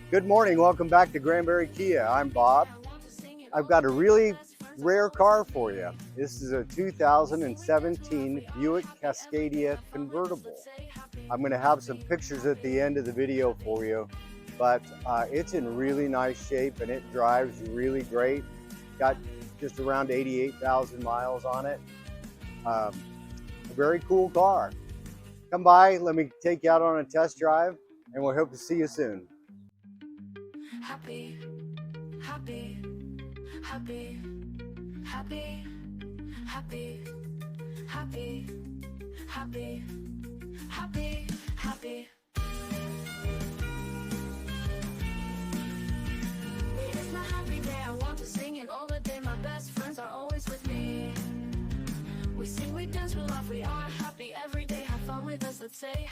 Good morning, welcome back to Granbury Kia. I'm Bob. I've got a really rare car for you. This is a 2017 Buick Cascada Convertible. I'm going to have some pictures at the end of the video for you, but it's in really nice shape and it drives really great. Got just around 88,000 miles on it. A very cool car. Come by, let me take you out on a test drive, and we hope to see you soon. Happy, happy, happy, happy, happy, happy, happy, happy, happy. It's my happy day, I want to sing it all the day. My best friends are always with me. We sing, we dance, we laugh, we are happy every day. Have fun with us, let's say